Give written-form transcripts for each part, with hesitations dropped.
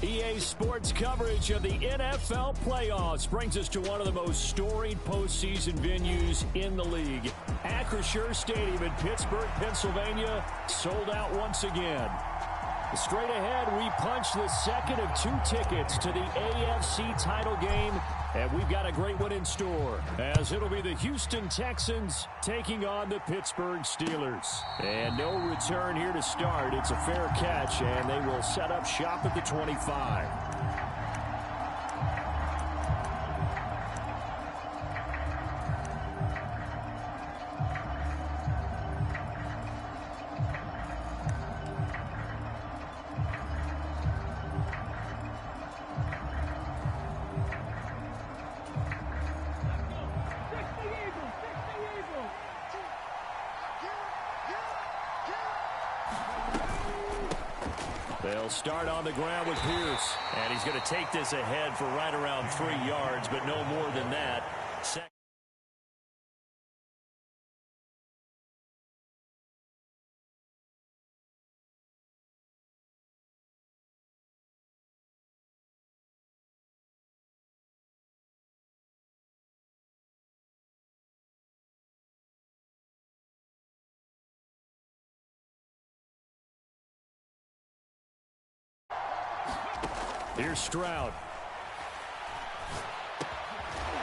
EA Sports coverage of the NFL playoffs brings us to one of the most storied postseason venues in the league. Acrisure Stadium in Pittsburgh, Pennsylvania, sold out once again. Straight ahead, we punch the second of 2 tickets to the AFC title game, and we've got a great one in store, as it'll be the Houston Texans taking on the Pittsburgh Steelers. And no return here to start. It's a fair catch, and they will set up shop at the 25. They'll start on the ground with Pierce. And he's going to take this ahead for right around 3 yards, but no more than that. Here's Stroud.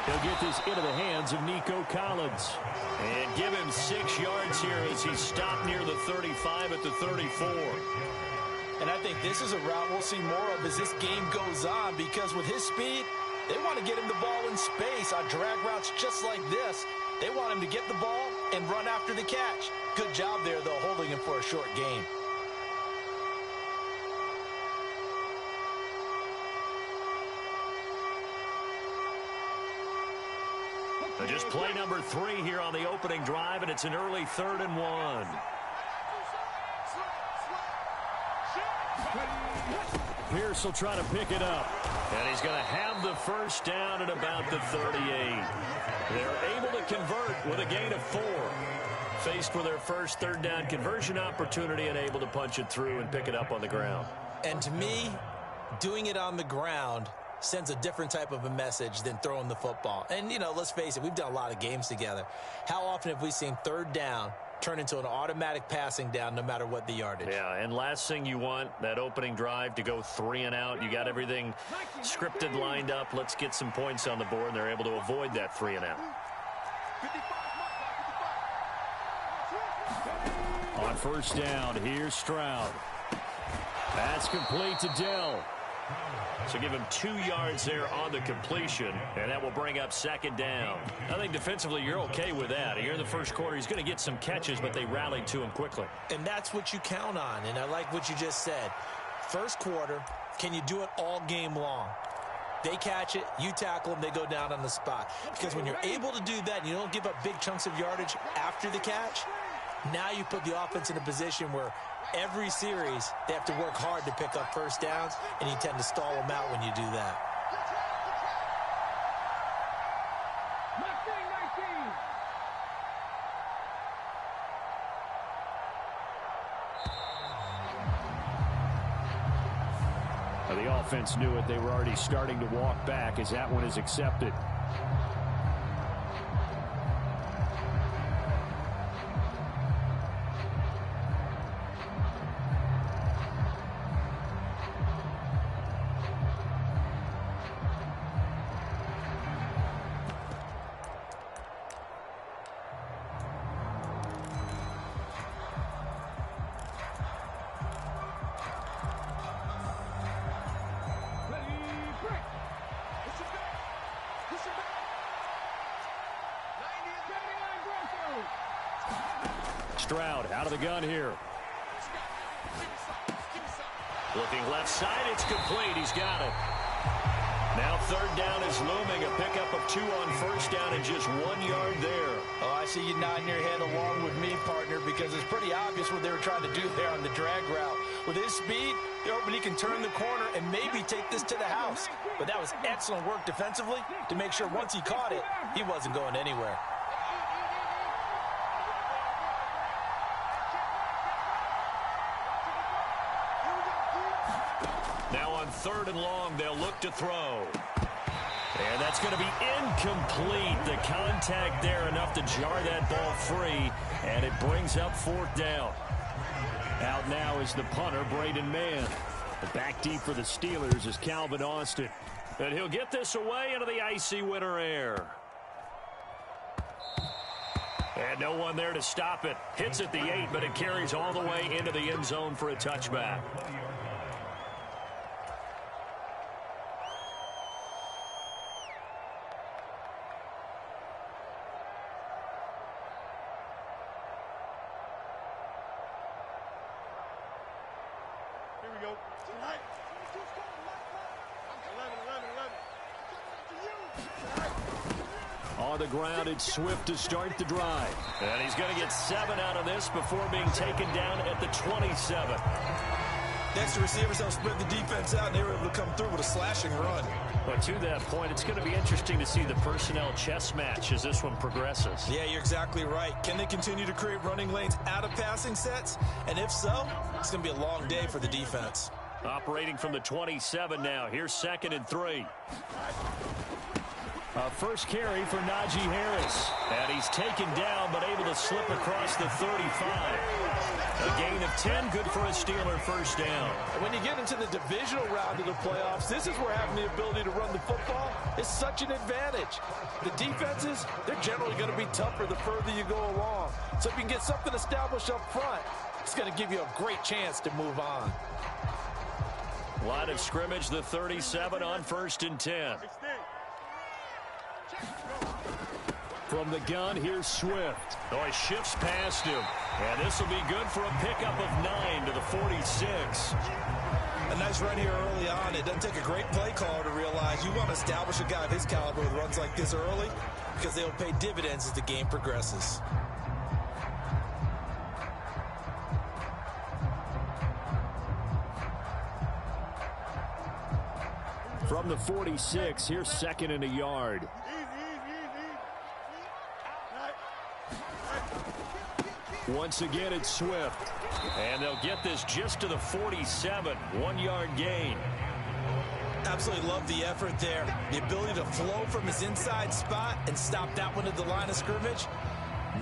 He'll get this into the hands of Nico Collins. And give him 6 yards here as he's stopped near the 35 at the 34. And I think this is a route we'll see more of as this game goes on, because with his speed, they want to get him the ball in space on drag routes just like this. They want him to get the ball and run after the catch. Good job there, though, holding him for a short gain. Just play number 3 here on the opening drive, and it's an early 3rd and 1. Pierce will try to pick it up. And he's going to have the first down at about the 38. They're able to convert with a gain of 4. Faced with their first 3rd down conversion opportunity and able to punch it through and pick it up on the ground. And to me, doing it on the ground sends a different type of a message than throwing the football. And, you know, let's face it, we've done a lot of games together. How often have we seen 3rd down turn into an automatic passing down no matter what the yardage? Yeah, and last thing you want, that opening drive to go 3 and out. You got everything scripted, lined up. Let's get some points on the board, and they're able to avoid that 3 and out. On first down, here's Stroud. That's complete to Dell. So give him 2 yards there on the completion, and that will bring up 2nd down. I think defensively you're okay with that. Here in the first quarter, he's going to get some catches, but they rallied to him quickly. And that's what you count on, and I like what you just said. First quarter, can you do it all game long? They catch it, you tackle them, they go down on the spot. Because when you're able to do that and you don't give up big chunks of yardage after the catch, now you put the offense in a position where every series, they have to work hard to pick up first downs, and you tend to stall them out when you do that. Well, the offense knew it. They were already starting to walk back as that one is accepted. Stroud out of the gun here. Looking left side, it's complete. He's got it. Now 3rd down is looming. A pickup of 2 on first down and just 1 yard there. Oh, I see you nodding your head along with me, partner, because it's pretty obvious what they were trying to do there on the drag route. With his speed, they're hoping he can turn the corner and maybe take this to the house. But that was excellent work defensively to make sure once he caught it, he wasn't going anywhere. Now on 3rd and long, they'll look to throw. And that's going to be incomplete. The contact there enough to jar that ball free, and it brings up 4th down. Out now is the punter, Braden Mann. The back deep for the Steelers is Calvin Austin. And he'll get this away into the icy winter air. And no one there to stop it. Hits at the 8, but it carries all the way into the end zone for a touchback. On the ground, it's Swift to start the drive. And he's going to get 7 out of this before being taken down at the 27. Next, the receivers help spread the defense out, and they were able to come through with a slashing run. But to that point, it's going to be interesting to see the personnel chess match as this one progresses. Yeah, you're exactly right. Can they continue to create running lanes out of passing sets? And if so, it's going to be a long day for the defense. Operating from the 27 now. Here's 2nd and 3. First carry for Najee Harris. And he's taken down, but able to slip across the 35. A gain of 10, good for a Steeler first down. When you get into the divisional round of the playoffs, this is where having the ability to run the football is such an advantage. The defenses, they're generally going to be tougher the further you go along. So if you can get something established up front, it's going to give you a great chance to move on. Line of scrimmage, the 37 on 1st and 10. From the gun, here's Swift. Oh, he shifts past him. And this will be good for a pickup of 9 to the 46. A nice run here early on. It doesn't take a great play caller to realize you want to establish a guy of his caliber with runs like this early because they'll pay dividends as the game progresses. From the 46, here's 2nd and a yard. Once again, it's Swift. And they'll get this just to the 47. 1-yard gain. Absolutely love the effort there. The ability to flow from his inside spot and stop that one at the line of scrimmage.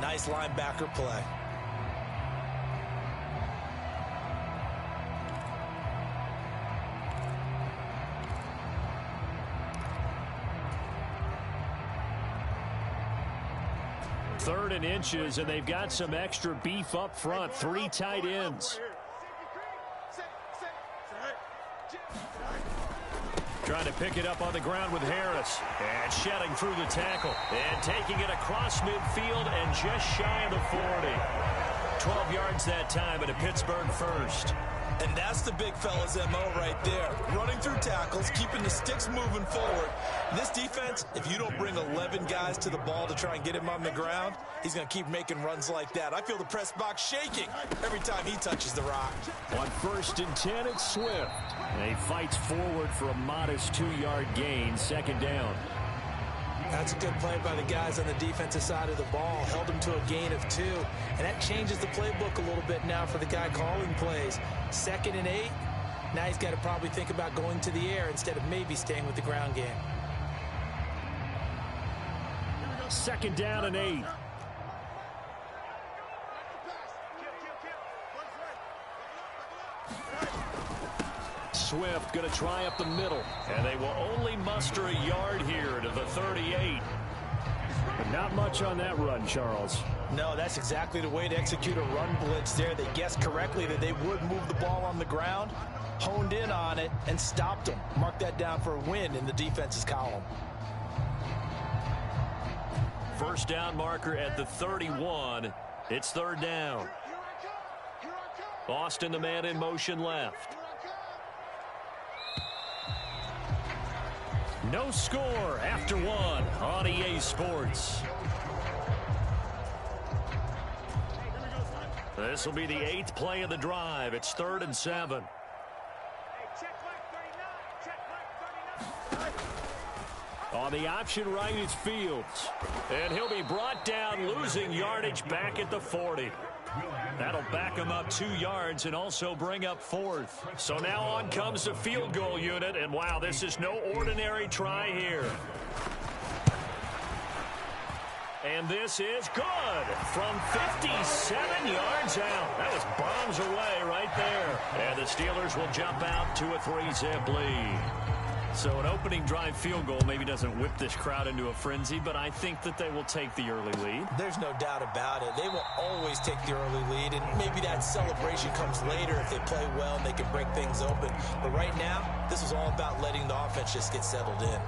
Nice linebacker play. Third and inches, and they've got some extra beef up front. 3 tight ends. Trying to pick it up on the ground with Harris. And shedding through the tackle. And taking it across midfield and just shy of the 40. 12 yards that time, and a Pittsburgh first. And that's the big fella's MO right there. Running through tackles, keeping the sticks moving forward. This defense, if you don't bring 11 guys to the ball to try and get him on the ground, he's going to keep making runs like that. I feel the press box shaking every time he touches the rock. On 1st and 10, it's Swift. And he fights forward for a modest 2-yard gain, 2nd down. That's a good play by the guys on the defensive side of the ball. Held him to a gain of 2. And that changes the playbook a little bit now for the guy calling plays. 2nd and 8. Now he's got to probably think about going to the air instead of maybe staying with the ground game. 2nd down and 8. Swift going to try up the middle. And they will only muster a yard here to the 38. But not much on that run, Charles. No, that's exactly the way to execute a run blitz there. They guessed correctly that they would move the ball on the ground, honed in on it, and stopped them. Mark that down for a win in the defense's column. First down marker at the 31. It's 3rd down. Austin, the man in motion left. No score after 1 on EA Sports. This will be the 8th play of the drive. It's 3rd and 7. On the option right is Fields. And he'll be brought down, losing yardage back at the 40. That'll back him up 2 yards and also bring up 4th. So now on comes the field goal unit, and wow, this is no ordinary try here. And this is good from 57 yards out. That was bombs away right there. And the Steelers will jump out to a 3-zip lead. So an opening drive field goal maybe doesn't whip this crowd into a frenzy, but I think that they will take the early lead. There's no doubt about it. They will always take the early lead, and maybe that celebration comes later if they play well and they can break things open. But right now, this is all about letting the offense just get settled in.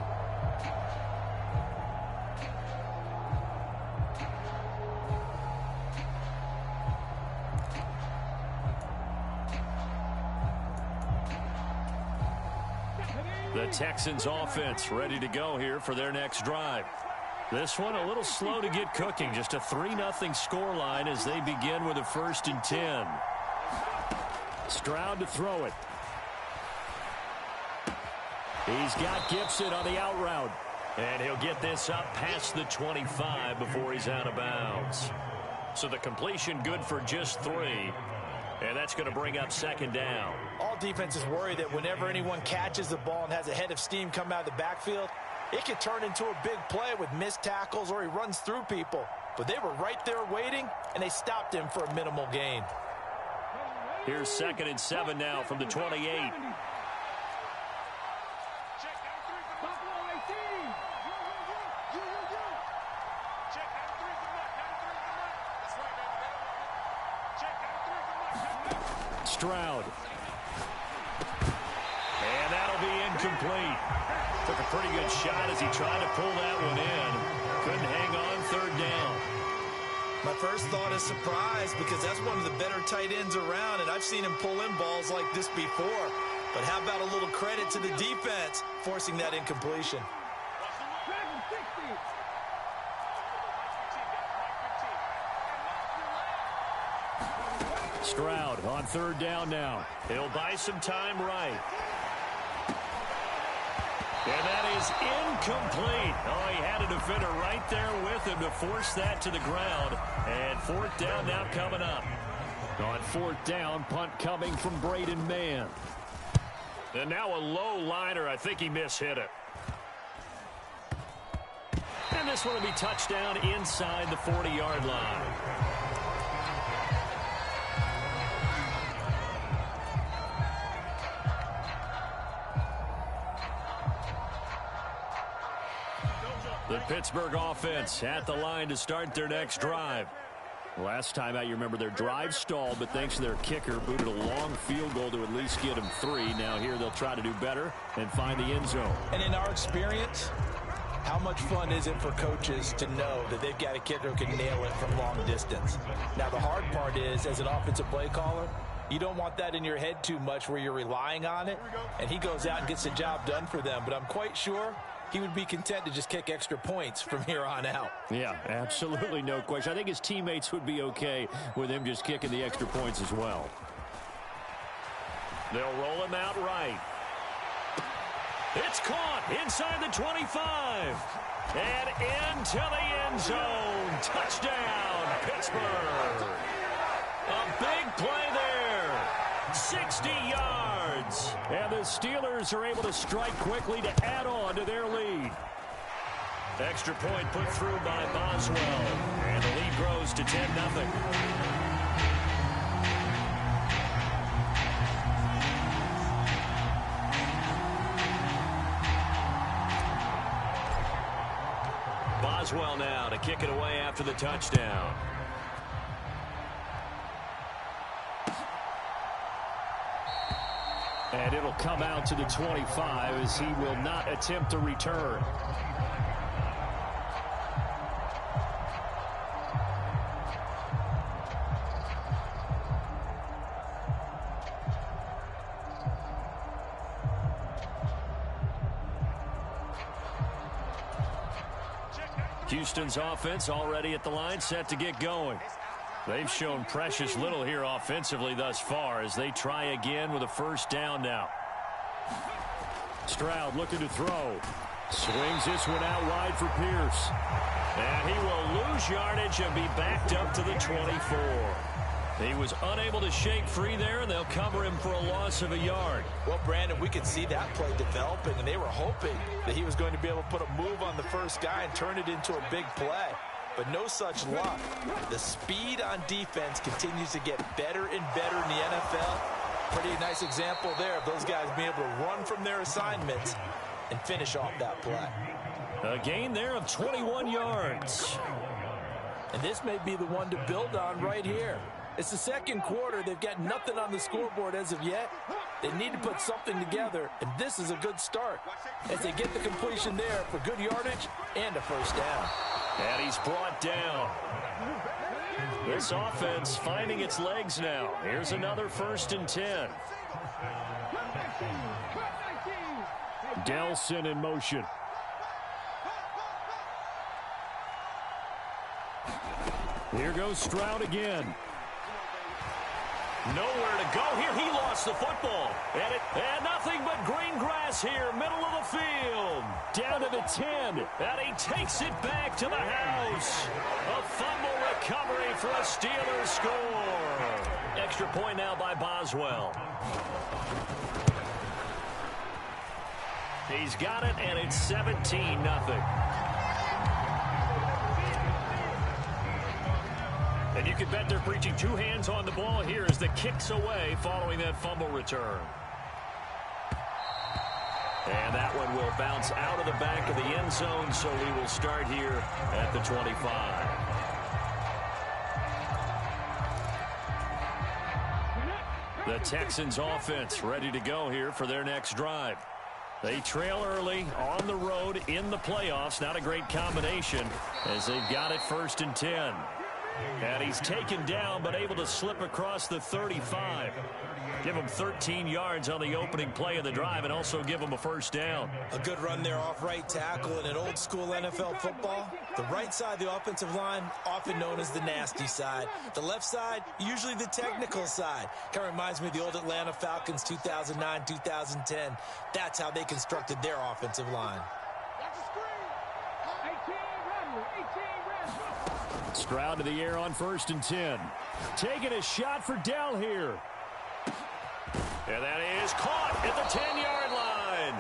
The Texans offense ready to go here for their next drive. This one a little slow to get cooking. Just a 3-0 scoreline as they begin with a 1st and 10. Stroud to throw it. He's got Gibson on the out route. And he'll get this up past the 25 before he's out of bounds. So the completion good for just 3. And that's going to bring up 2nd down. All defenses worry that whenever anyone catches the ball and has a head of steam come out of the backfield, it can turn into a big play with missed tackles or he runs through people. But they were right there waiting, and they stopped him for a minimal gain. Here's 2nd and 7 now from the 28. Stroud. And that'll be incomplete. Took a pretty good shot as he tried to pull that one in. Couldn't hang on 3rd down. My first thought is surprise because that's one of the better tight ends around, and I've seen him pull in balls like this before. But how about a little credit to the defense forcing that incompletion? Stroud on 3rd down now. He'll buy some time right. And that is incomplete. Oh, he had a defender right there with him to force that to the ground. And 4th down now coming up. On 4th down, punt coming from Braden Mann. And now a low liner. I think he mishit it. And this one will be touchdown inside the 40-yard line. The Pittsburgh offense at the line to start their next drive. Last time out, you remember their drive stalled, but thanks to their kicker, booted a long field goal to at least get them 3. Now here they'll try to do better and find the end zone. And in our experience, how much fun is it for coaches to know that they've got a kicker who can nail it from long distance? Now the hard part is, as an offensive play caller, you don't want that in your head too much where you're relying on it, and he goes out and gets the job done for them. But I'm quite sure he would be content to just kick extra points from here on out. Yeah, absolutely no question. I think his teammates would be okay with him just kicking the extra points as well. They'll roll him out right. It's caught inside the 25. And into the end zone. Touchdown, Pittsburgh. A big play there. 60 yards. And the Steelers are able to strike quickly to add on to their lead. Extra point put through by Boswell. And the lead grows to 10-0. Boswell now to kick it away after the touchdown. And it'll come out to the 25 as he will not attempt a return. Houston's offense already at the line, set to get going. They've shown precious little here offensively thus far as they try again with a first down now. Stroud looking to throw. Swings this one out wide for Pierce. And he will lose yardage and be backed up to the 24. He was unable to shake free there, and they'll cover him for a loss of a yard. Well, Brandon, we could see that play developing, and they were hoping that he was going to be able to put a move on the first guy and turn it into a big play. But no such luck. The speed on defense continues to get better and better in the NFL. Pretty nice example there of those guys being able to run from their assignments and finish off that play. A gain there of 21 yards. And this may be the one to build on right here. It's the second quarter. They've got nothing on the scoreboard as of yet. They need to put something together, and this is a good start as they get the completion there for good yardage and a first down. And he's brought down. This offense finding its legs now. Here's another 1st and 10. Delson in motion. Here goes Stroud again. Nowhere to go here. He lost the football. And nothing but green grass here, middle of the field. Down to the 10. And he takes it back to the house. A fumble recovery for a Steelers score. Extra point now by Boswell. He's got it, and it's 17-0. And you can bet they're preaching 2 hands on the ball here as the kick's away following that fumble return. And that one will bounce out of the back of the end zone, so we will start here at the 25. The Texans offense ready to go here for their next drive. They trail early on the road in the playoffs. Not a great combination as they've got it 1st and 10. And he's taken down but able to slip across the 35. Give him 13 yards on the opening play of the drive and also give him a first down. A good run there off right tackle in an old school NFL football. The right side of the offensive line, often known as the nasty side. The left side, usually the technical side. Kind of reminds me of the old Atlanta Falcons 2009, 2010. That's how they constructed their offensive line. Stroud to the air on 1st and 10. Taking a shot for Dell here. And that is caught at the 10-yard line.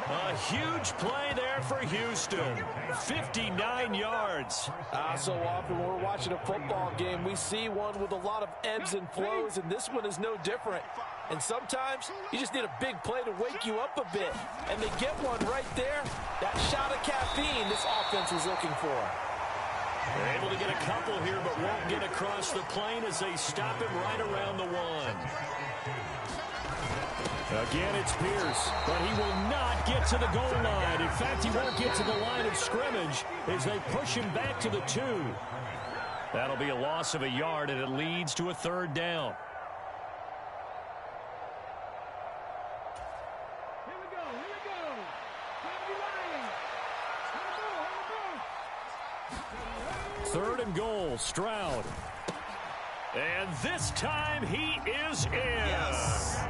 A huge play there for Houston. 59 yards. So often when we're watching a football game, we see one with a lot of ebbs and flows, and this one is no different. And sometimes you just need a big play to wake you up a bit. And they get one right there. That shot of caffeine this offense was looking for. They're able to get a couple here, but won't get across the plane as they stop him right around the 1. Again, it's Pierce, but he will not get to the goal line. In fact, he won't get to the line of scrimmage as they push him back to the 2. That'll be a loss of a yard, and it leads to a 3rd down. Third and goal, Stroud. And this time he is in. Yes.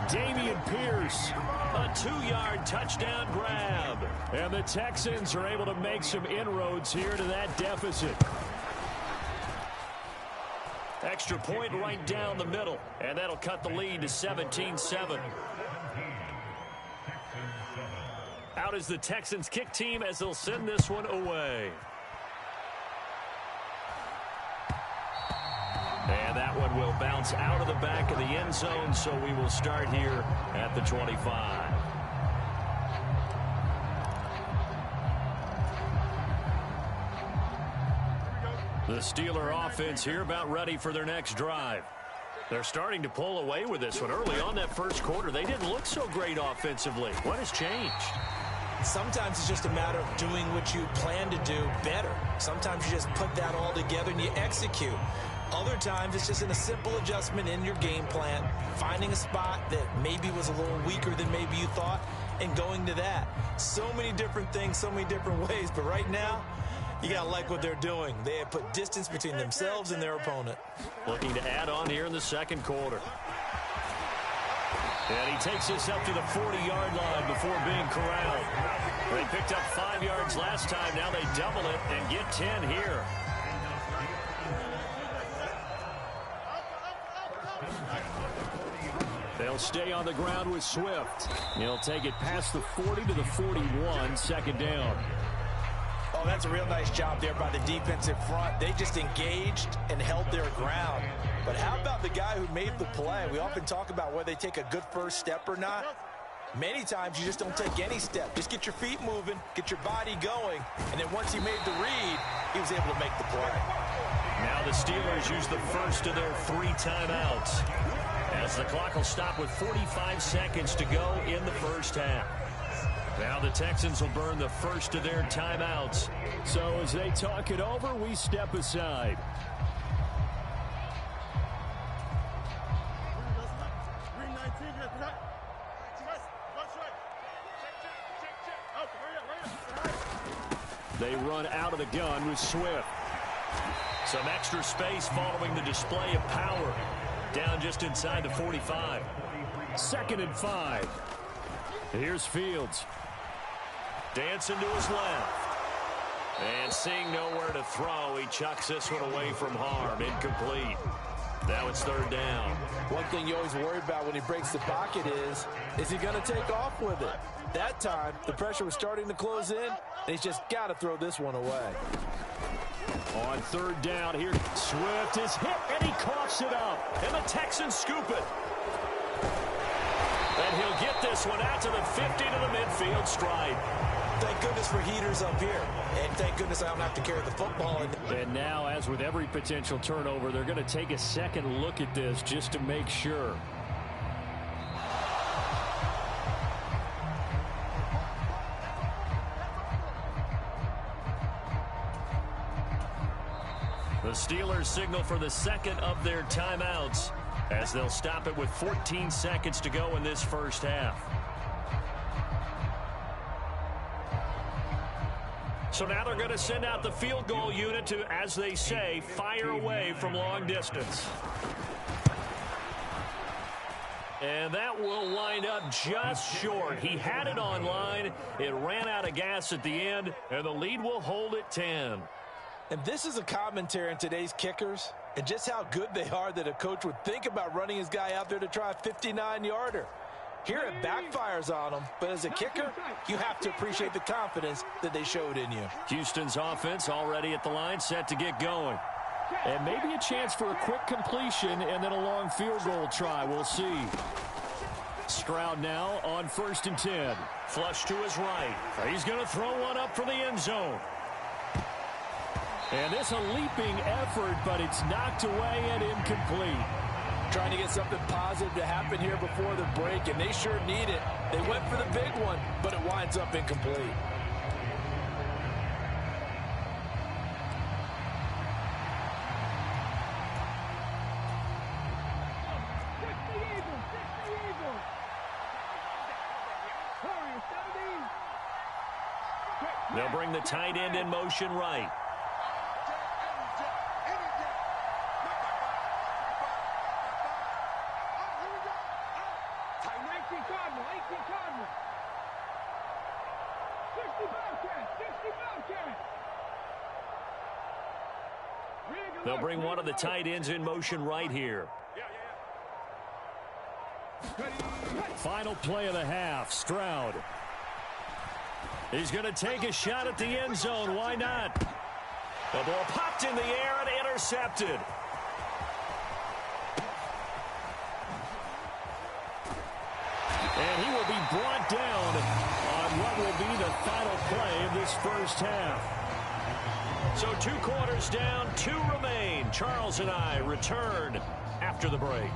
Dameon Pierce, a 2-yard touchdown grab. And the Texans are able to make some inroads here to that deficit. Extra point right down the middle, and that'll cut the lead to 17-7. Out is the Texans kick team as they'll send this one away. And that one will bounce out of the back of the end zone, so we will start here at the 25. The Steeler offense here about ready for their next drive. They're starting to pull away with this one. Early on that first quarter, they didn't look so great offensively. What has changed? Sometimes it's just a matter of doing what you plan to do better. Sometimes you just put that all together and you execute. Other times, it's just in a simple adjustment in your game plan, finding a spot that maybe was a little weaker than maybe you thought, and going to that. So many different things, so many different ways, but right now, you got to like what they're doing. They have put distance between themselves and their opponent. Looking to add on here in the second quarter. And he takes this up to the 40-yard line before being corralled. They picked up 5 yards last time. Now they double it and get 10 here. They'll stay on the ground with Swift. He'll take it past the 40 to the 41, second down. Oh, that's a real nice job there by the defensive front. They just engaged and held their ground. But how about the guy who made the play? We often talk about whether they take a good first step or not. Many times you just don't take any step. Just get your feet moving, get your body going, and then once he made the read, he was able to make the play. Now the Steelers use the first of their 3 timeouts, as the clock will stop with 45 seconds to go in the first half. Now the Texans will burn the first of their timeouts. So as they talk it over, we step aside. They run out of the gun with Swift. Some extra space following the display of power. Down just inside the 45. 2nd and 5. Here's Fields. Dancing to his left. And seeing nowhere to throw, he chucks this one away from harm. Incomplete. Now it's 3rd down. One thing you always worry about when he breaks the pocket is he going to take off with it? That time, the pressure was starting to close in, and he's just got to throw this one away. On 3rd down here, Swift is hit, and he coughs it up. And the Texans scoop it. And he'll get this one out to the 50 to the midfield stride. Thank goodness for heaters up here. And thank goodness I don't have to carry the football. And now, as with every potential turnover, they're going to take a second look at this just to make sure. The Steelers signal for the second of their timeouts as they'll stop it with 14 seconds to go in this first half. So now they're going to send out the field goal unit to, as they say, fire away from long distance. And that will wind up just short. He had it on line. It ran out of gas at the end, and the lead will hold at 10. And this is a commentary on today's kickers and just how good they are that a coach would think about running his guy out there to try a 59-yarder. Here it backfires on them, but as a kicker, you have to appreciate the confidence that they showed in you. Houston's offense already at the line, set to get going. And maybe a chance for a quick completion and then a long field goal try. We'll see. Stroud now on 1st and 10. Flush to his right. He's going to throw one up for the end zone. And this a leaping effort, but it's knocked away and incomplete. Trying to get something positive to happen here before the break, and they sure need it. They went for the big one, but it winds up incomplete. They'll bring the tight end in motion right. They'll bring one of the tight ends in motion right here. Final play of the half, Stroud. He's going to take a shot at the end zone. Why not? The ball popped in the air and intercepted. And he will be brought down on what will be the final play of this first half. So 2 quarters down, 2 remain. Charles and I return after the break.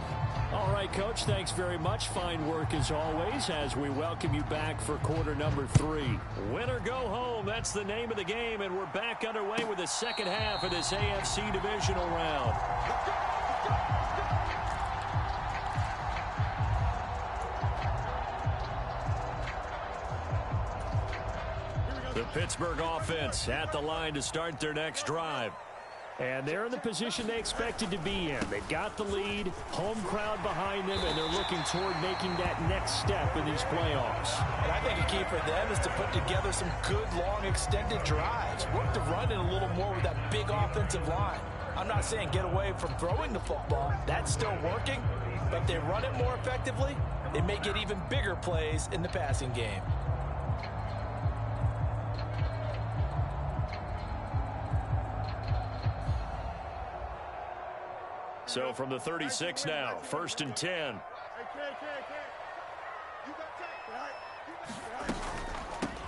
All right, Coach, thanks very much. Fine work as always as we welcome you back for quarter number 3. Win or go home, that's the name of the game, and we're back underway with the second half of this AFC divisional round. The Pittsburgh offense at the line to start their next drive. And they're in the position they expected to be in. They've got the lead, home crowd behind them, and they're looking toward making that next step in these playoffs. And I think a key for them is to put together some good, long, extended drives. Work the run in a little more with that big offensive line. I'm not saying get away from throwing the football. That's still working. But if they run it more effectively, they may get even bigger plays in the passing game. So from the 36 now, 1st and 10.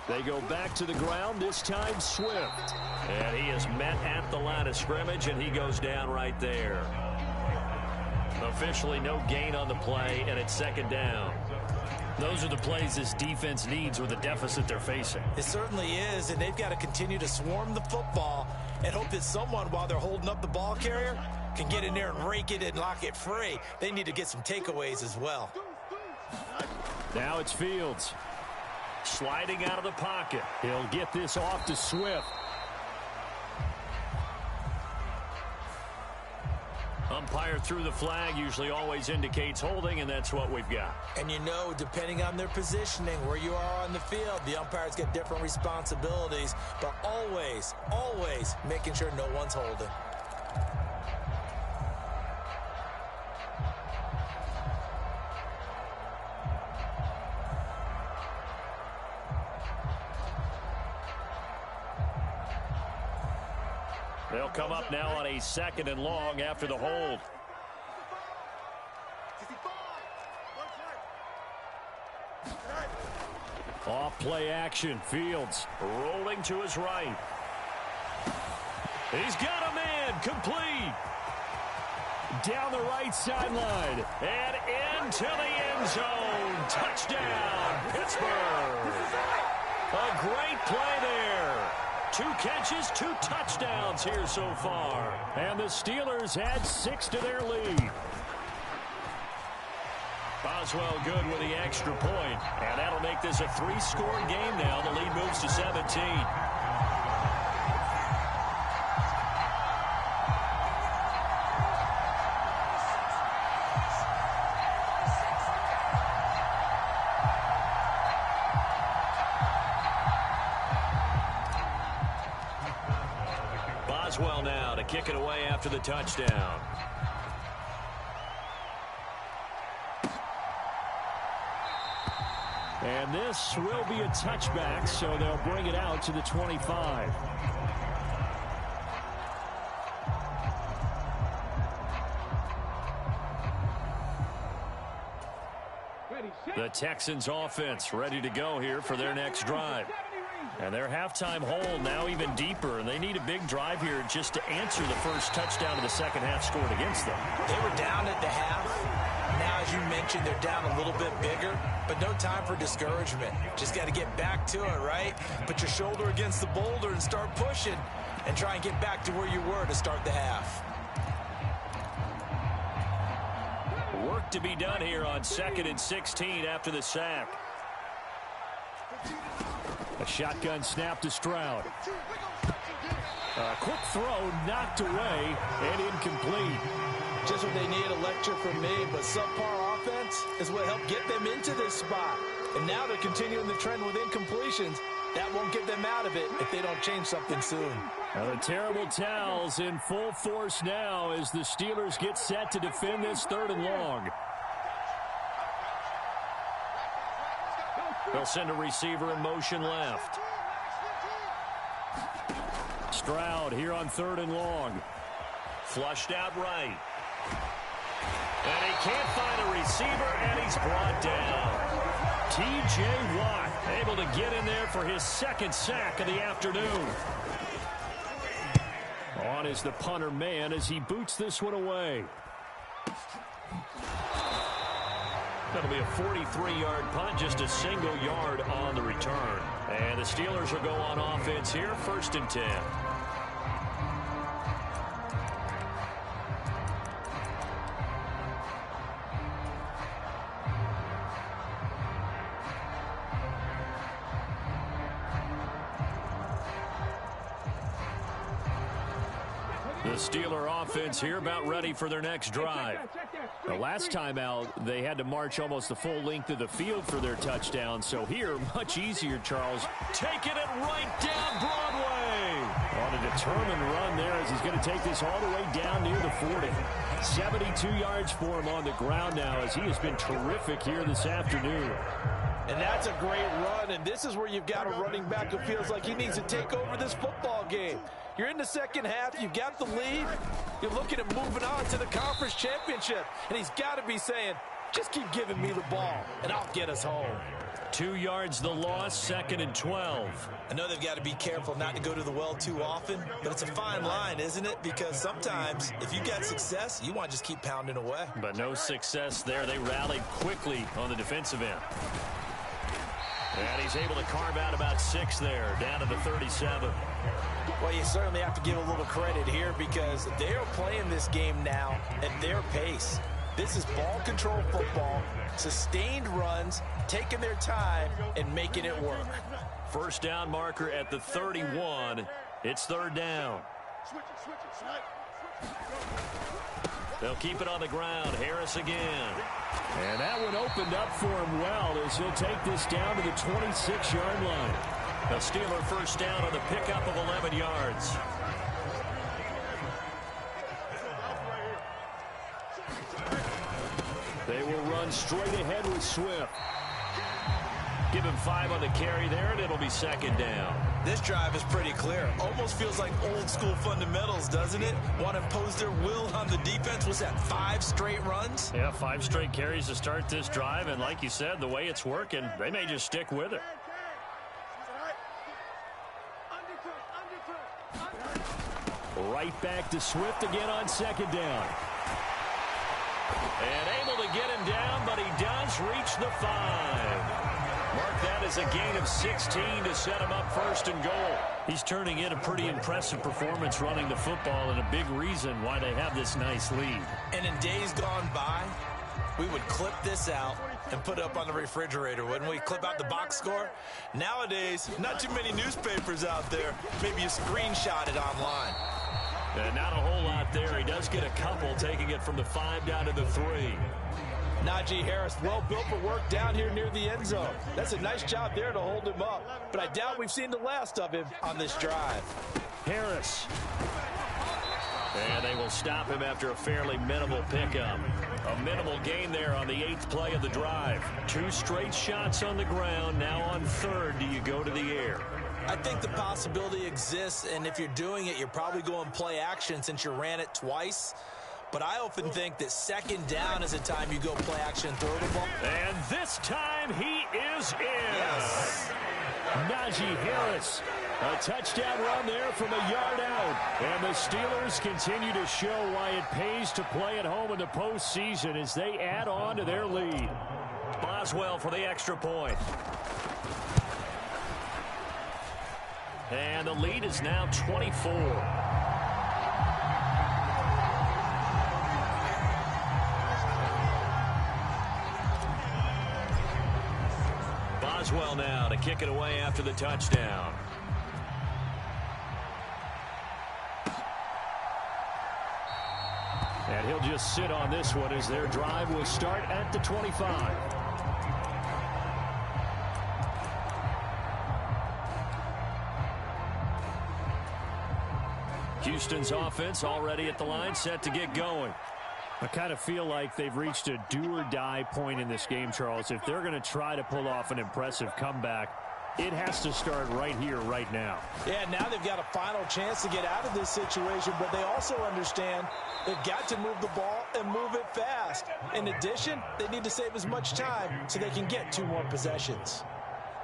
They go back to the ground, this time Swift. And he is met at the line of scrimmage, and he goes down right there. Officially no gain on the play, and it's 2nd down. Those are the plays this defense needs with the deficit they're facing. It certainly is, and they've got to continue to swarm the football and hope that someone, while they're holding up the ball carrier, can get in there and rake it and lock it free. They need to get some takeaways as well. Now it's Fields. Sliding out of the pocket. He'll get this off to Swift. Umpire threw the flag, usually always indicates holding, and that's what we've got. And you know, depending on their positioning, where you are on the field, the umpires get different responsibilities, but always, always making sure no one's holding. They'll come up now on a 2nd and long after the hold. Off play action. Fields rolling to his right. He's got a man. Complete. Down the right sideline. And into the end zone. Touchdown, Pittsburgh. A great play there. 2 catches, 2 touchdowns here so far. And the Steelers add 6 to their lead. Boswell good with the extra point. And that'll make this a 3-score game now. The lead moves to 17. Boswell now to kick it away after the touchdown. And this will be a touchback, so they'll bring it out to the 25. The Texans offense ready to go here for their next drive. And their halftime hole now even deeper, and they need a big drive here just to answer the first touchdown of the second half scored against them. They were down at the half. Now, as you mentioned, they're down a little bit bigger, but no time for discouragement. Just got to get back to it, right? Put your shoulder against the boulder and start pushing and try and get back to where you were to start the half. Work to be done here on 2nd and 16 after the sack. A shotgun snap to Stroud. A quick throw knocked away and incomplete. Just what they need, a lecture from me, but subpar offense is what helped get them into this spot. And now they're continuing the trend with incompletions. That won't get them out of it if they don't change something soon. Now the terrible towels in full force now as the Steelers get set to defend this 3rd and long. They'll send a receiver in motion left. Stroud here on 3rd and long. Flushed out right. And he can't find a receiver, and he's brought down. T.J. Watt able to get in there for his 2nd sack of the afternoon. On is the punter man as he boots this one away. That'll be a 43-yard punt, just a single yard on the return. And the Steelers will go on offense here, 1st and 10. The Steeler offense here about ready for their next drive. The last time out, they had to march almost the full length of the field for their touchdown. So here, much easier, Charles. Taking it right down Broadway. On a determined run there as he's going to take this all the way down near the 40. 72 yards for him on the ground now as he has been terrific here this afternoon. And that's a great run, and this is where you've got a running back who feels like he needs to take over this football game. You're in the second half, you've got the lead, you're looking at moving on to the conference championship, and he's got to be saying, just keep giving me the ball, and I'll get us home. 2 yards the loss, 2nd and 12. I know they've got to be careful not to go to the well too often, but it's a fine line, isn't it? Because sometimes if you got success, you want to just keep pounding away. But no success there. They rallied quickly on the defensive end. And he's able to carve out about 6 there, down to the 37. Well, you certainly have to give a little credit here because they're playing this game now at their pace. This is ball control football, sustained runs, taking their time and making it work. First down marker at the 31. It's 3rd down. They'll keep it on the ground. Harris again. And that one opened up for him well as he'll take this down to the 26-yard line. A Steeler first down on the pickup of 11 yards. They will run straight ahead with Swift. Give him 5 on the carry there, and it'll be 2nd down. This drive is pretty clear. Almost feels like old school fundamentals, doesn't it? Want to impose their will on the defense. Was that 5 straight runs? Yeah, 5 straight carries to start this drive, and like you said, the way it's working, they may just stick with it. Right back to Swift again on 2nd down. And able to get him down, but he does reach the 5. Mark that as a gain of 16 to set him up 1st and goal. He's turning in a pretty impressive performance running the football, and a big reason why they have this nice lead. And in days gone by, we would clip this out and put it up on the refrigerator, wouldn't we? Clip out the box score. Nowadays, not too many newspapers out there. Maybe you screenshot it online. And not a whole lot there. He does get a couple, taking it from the 5 down to the 3. Najee Harris, well built for work down here near the end zone. That's a nice job there to hold him up. But I doubt we've seen the last of him on this drive. Harris. And they will stop him after a fairly minimal pickup. A minimal gain there on the 8th play of the drive. 2 straight shots on the ground. Now on 3rd, do you go to the air? I think the possibility exists, and if you're doing it, you're probably going play action since you ran it twice. But I often think that 2nd down is a time you go play action and throw the ball. And this time he is in. Yes. Najee Harris. A touchdown run there from a yard out. And the Steelers continue to show why it pays to play at home in the postseason as they add on to their lead. Boswell for the extra point. And the lead is now 24. Boswell now to kick it away after the touchdown. And he'll just sit on this one as their drive will start at the 25. Houston's offense already at the line, set to get going. I kind of feel like they've reached a do-or-die point in this game, Charles. If they're going to try to pull off an impressive comeback, it has to start right here, right now. Yeah, now they've got a final chance to get out of this situation, but they also understand they've got to move the ball and move it fast. In addition, they need to save as much time so they can get 2 more possessions.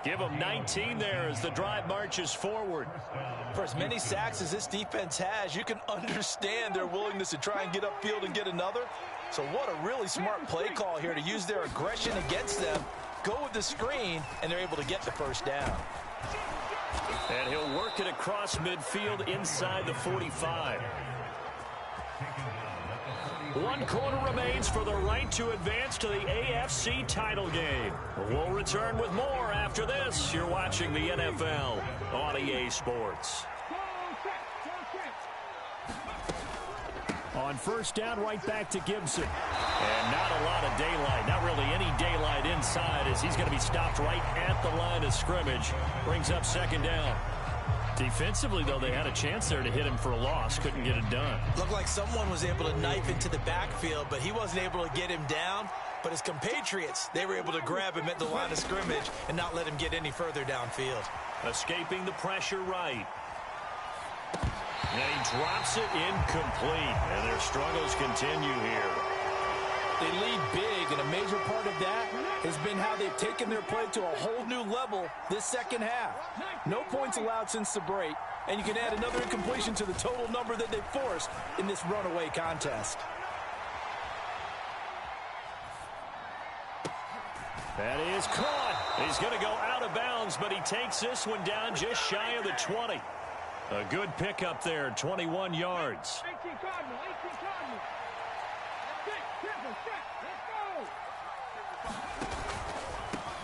Give them 19 there as the drive marches forward. For as many sacks as this defense has, you can understand their willingness to try and get upfield and get another. So what a really smart play call here to use their aggression against them, go with the screen, and they're able to get the 1st down. And he'll work it across midfield inside the 45. 1 quarter remains for the right to advance to the AFC title game. We'll return with more after this. You're watching the NFL on EA Sports. On 1st down, right back to Gibson. And not a lot of daylight, not really any daylight inside as he's going to be stopped right at the line of scrimmage. Brings up 2nd down. Defensively, though, they had a chance there to hit him for a loss. Couldn't get it done. Looked like someone was able to knife into the backfield, but he wasn't able to get him down. But his compatriots, they were able to grab him at the line of scrimmage and not let him get any further downfield. Escaping the pressure right. And he drops it incomplete. And their struggles continue here. They lead big, and a major part of that has been how they've taken their play to a whole new level this second half. No points allowed since the break, and you can add another incompletion to the total number that they've forced in this runaway contest. That is caught. He's going to go out of bounds, but he takes this one down just shy of the 20. A good pickup there, 21 yards. 18 Cardinal, 18 Cardinal.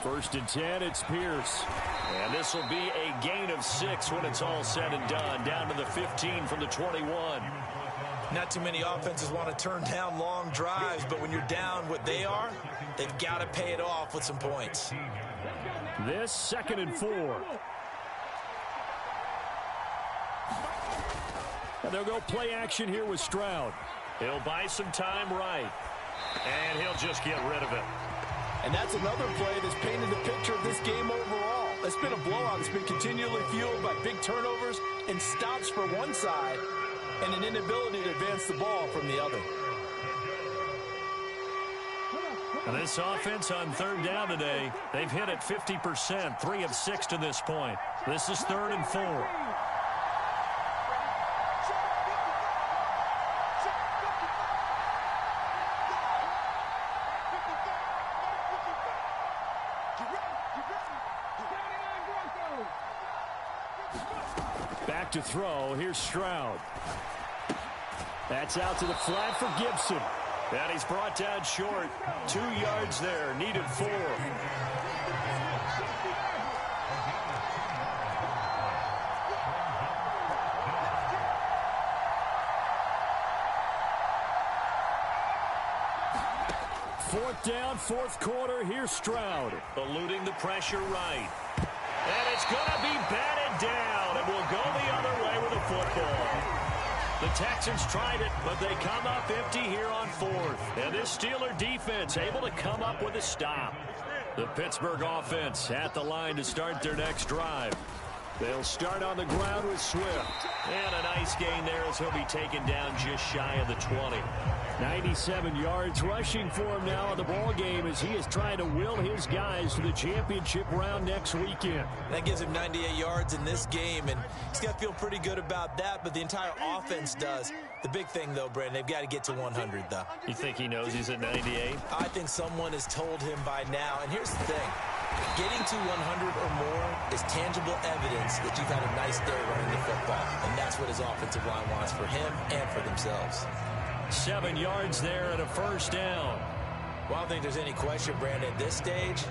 First and 10, it's Pierce. And this will be a gain of 6 when it's all said and done. Down to the 15 from the 21. Not too many offenses want to turn down long drives, but when you're down what they are, they've got to pay it off with some points. This 2nd and 4. And they'll go play action here with Stroud. He'll buy some time right. And he'll just get rid of it. And that's another play that's painted the picture of this game overall. It's been a blowout. It's been continually fueled by big turnovers and stops for one side and an inability to advance the ball from the other. And this offense on 3rd down today, they've hit it 50%, 3 of 6 to this point. This is 3rd and 4. Back to throw. Here's Stroud. That's out to the flat for Gibson. And he's brought down short. 2 yards there. Needed 4. Fourth down, 4th quarter. Here's Stroud. Eluding the pressure right. And it's going to be batted down. And will go the other way with the football. The Texans tried it, but they come up empty here on 4th. And this Steeler defense able to come up with a stop. The Pittsburgh offense at the line to start their next drive. They'll start on the ground with Swift. And a nice gain there as he'll be taken down just shy of the 20. 97 yards rushing for him now in the ball game as he is trying to will his guys to the championship round next weekend. That gives him 98 yards in this game, and he's got to feel pretty good about that, but the entire offense does. The big thing, though, Brandon, they've got to get to 100, though. You think he knows he's at 98? I think someone has told him by now, and here's the thing. Getting to 100 or more is tangible evidence that you've had a nice day running the football, and that's what his offensive line wants for him and for themselves. 7 yards there and a first down. Well, I don't think there's any question, Brandon, at this stage,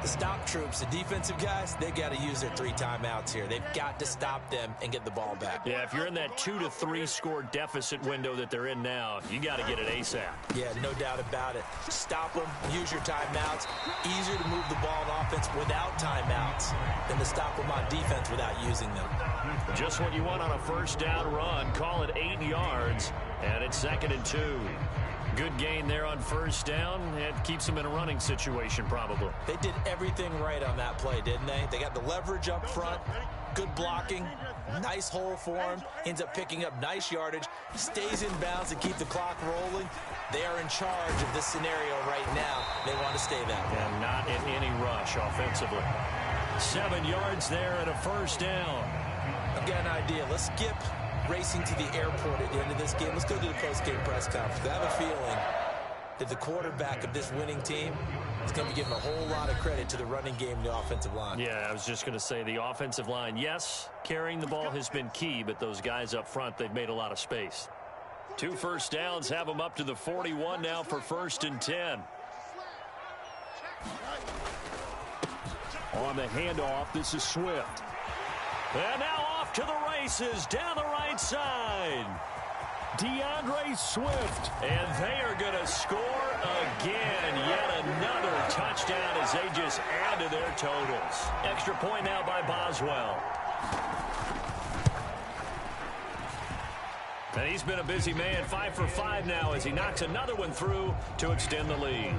the stop troops, the defensive guys, they've got to use their 3 timeouts here. They've got to stop them and get the ball back. Yeah, if you're in that 2 to 3 score deficit window that they're in now, you got to get it ASAP. Yeah, no doubt about it. Stop them, use your timeouts. Easier to move the ball on offense without timeouts than to stop them on defense without using them. Just what you want on a first down run. Call it 8 yards, and it's 2nd and 2. Good gain there on first down. It keeps them in a running situation, probably. They did everything right on that play, didn't they? They got the leverage up front, good blocking, nice hole for him, ends up picking up nice yardage, stays in bounds and keep the clock rolling. They are in charge of this scenario right now. They want to stay that way. And not in any rush offensively. 7 yards there and a first down. I've got an idea. Let's skip racing to the airport at the end of this game. Let's go to the post-game press conference. I have a feeling that the quarterback of this winning team is going to be giving a whole lot of credit to the running game and the offensive line. Yeah, I was just going to say the offensive line, yes, carrying the ball has been key, but those guys up front, they've made a lot of space. 2 first downs have them up to the 41 now for 1st and 10. On the handoff, this is Swift. And now off to the races down the right side. DeAndre Swift. And they are going to score again. Yet another touchdown as they just add to their totals. Extra point now by Boswell. And he's been a busy man, 5 for 5 now as he knocks another one through to extend the lead.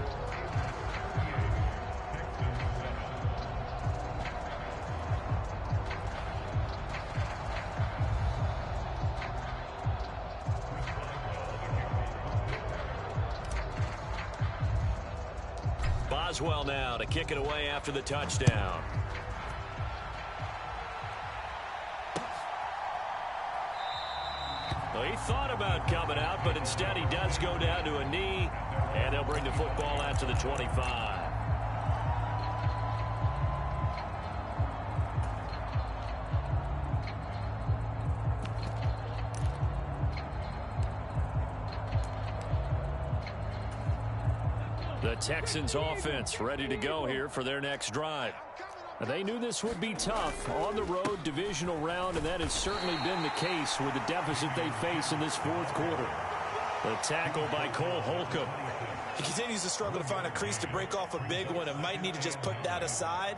Boswell now to kick it away after the touchdown. Well, he thought about coming out, but instead he does go down to a knee, and they'll bring the football out to the 25. The Texans offense ready to go here for their next drive. They knew this would be tough on the road divisional round, and that has certainly been the case with the deficit they face in this fourth quarter. The tackle by Cole Holcomb. He continues to struggle to find a crease to break off a big one and might need to just put that aside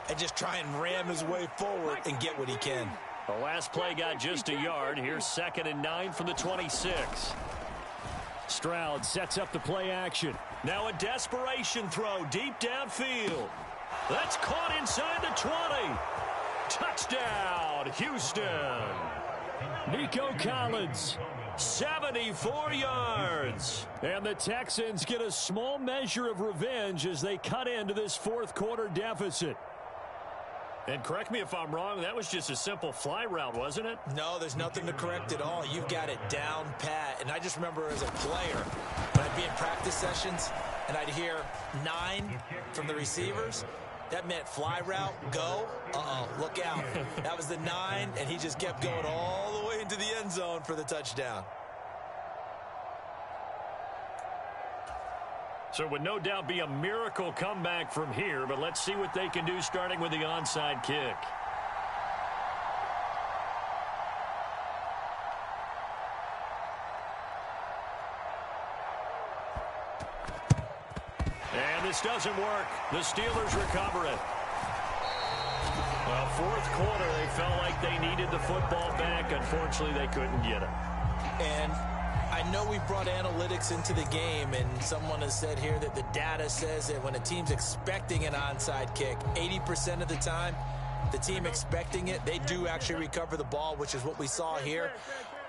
and just try and ram his way forward and get what he can. The last play got just a yard. Here's 2nd and 9 from the 26. Stroud sets up the play action. Now a desperation throw deep downfield. That's caught inside the 20. Touchdown, Houston. Nico Collins, 74 yards. And the Texans get a small measure of revenge as they cut into this fourth quarter deficit. And correct me if I'm wrong, that was just a simple fly route, wasn't it? No, there's nothing to correct at all. You've got it down pat. And I just remember as a player, when I'd be in practice sessions and I'd hear 9 from the receivers, that meant fly route, go, look out. That was the 9, and he just kept going all the way into the end zone for the touchdown. So it would no doubt be a miracle comeback from here, but let's see what they can do starting with the onside kick. And this doesn't work. The Steelers recover it. Well, fourth quarter, they felt like they needed the football back. Unfortunately, they couldn't get it. And I know we brought analytics into the game, and someone has said here that the data says that when a team's expecting an onside kick, 80% of the time, the team expecting it, they do actually recover the ball, which is what we saw here.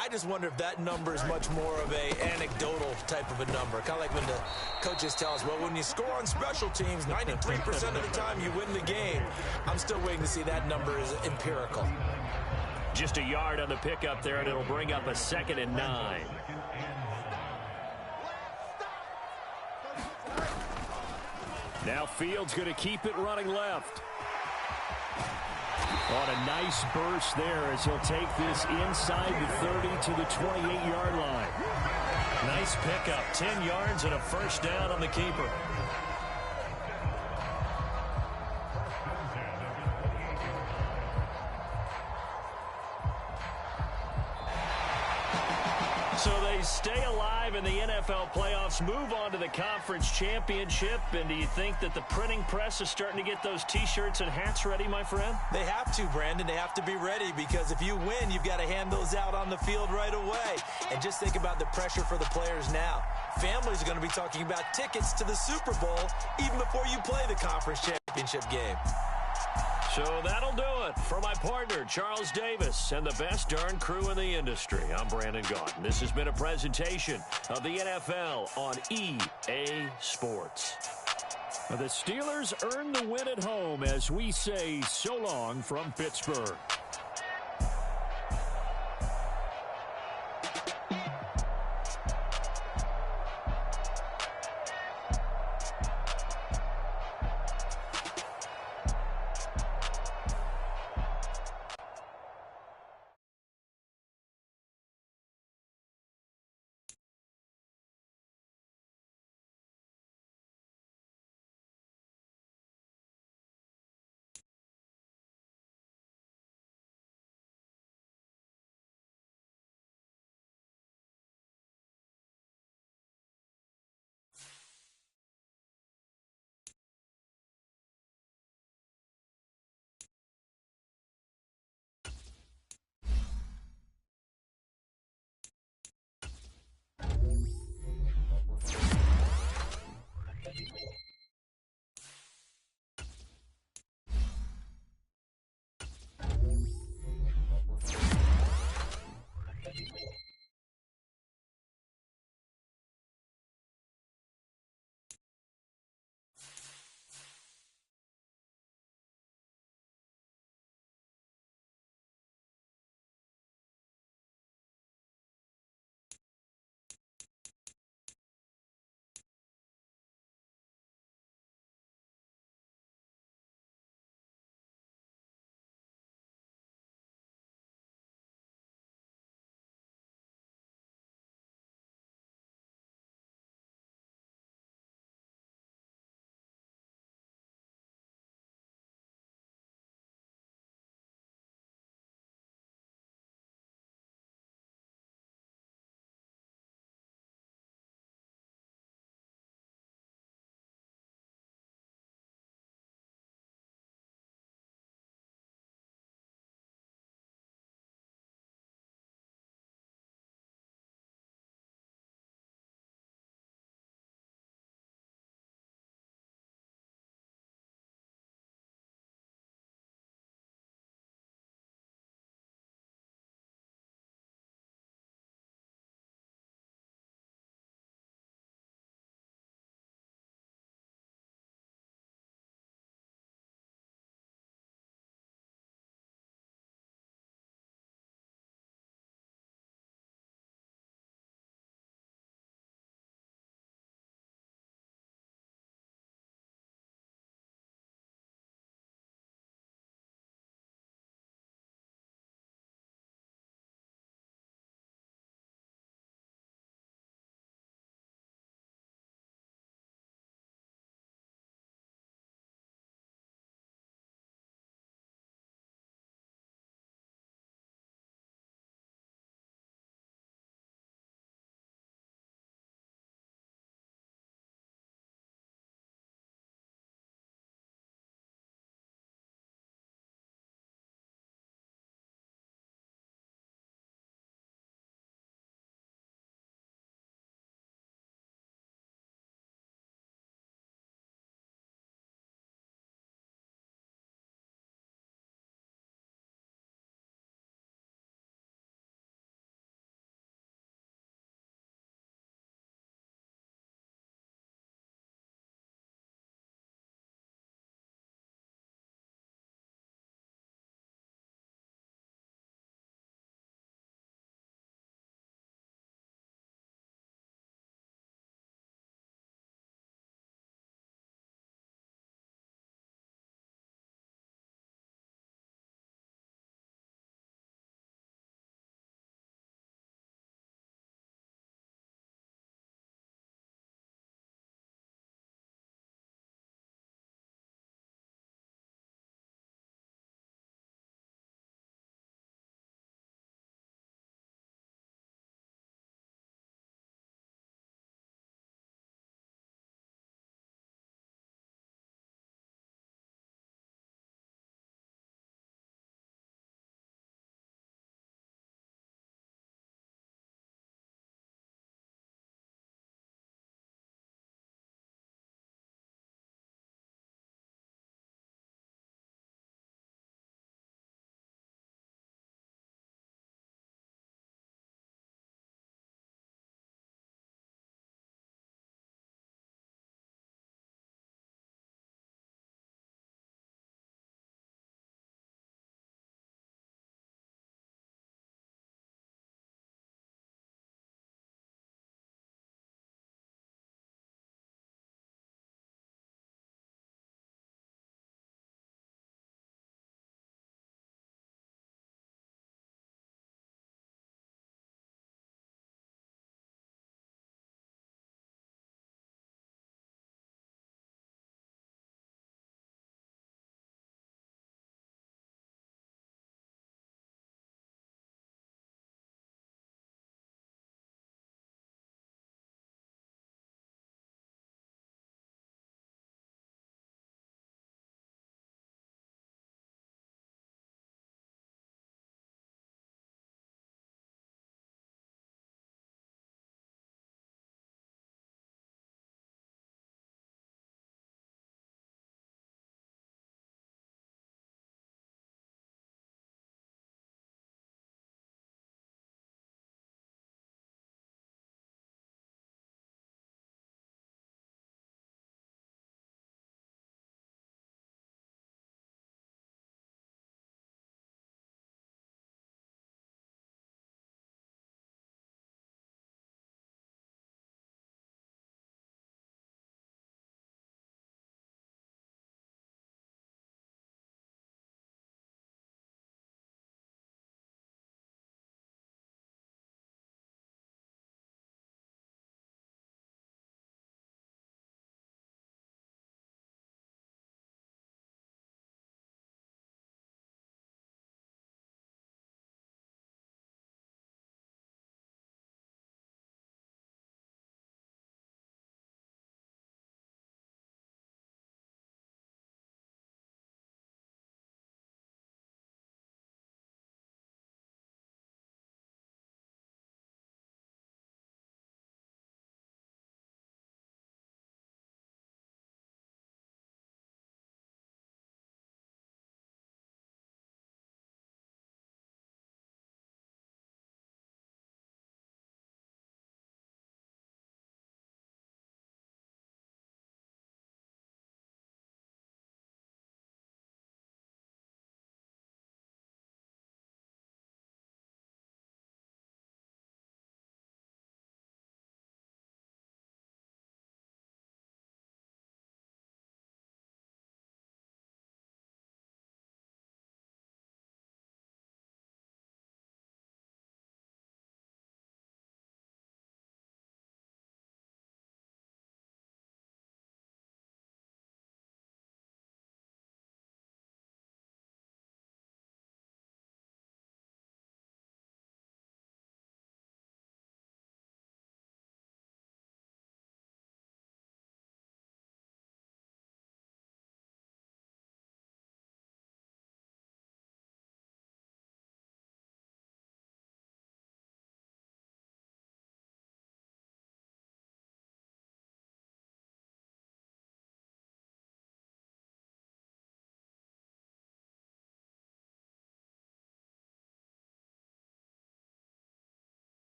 I just wonder if that number is much more of a anecdotal type of a number. Kind of like when the coaches tell us, well, when you score on special teams, 93% of the time you win the game. I'm still waiting to see that number is empirical. Just a yard on the pickup there, and it'll bring up a 2nd and 9. Now Fields going to keep it running left. On a nice burst there as he'll take this inside the 30 to the 28-yard line. Nice pickup, 10 yards and a first down on the keeper. So they stay alive in the NFL playoffs, move on to the conference championship. And do you think that the printing press is starting to get those T-shirts and hats ready, my friend? They have to, Brandon. They have to be ready because if you win, you've got to hand those out on the field right away. And just think about the pressure for the players now. Families are going to be talking about tickets to the Super Bowl even before you play the conference championship game. So that'll do it for my partner, Charles Davis, and the best darn crew in the industry. I'm Brandon Gaudin. This has been a presentation of the NFL on EA Sports. The Steelers earn the win at home as we say so long from Pittsburgh.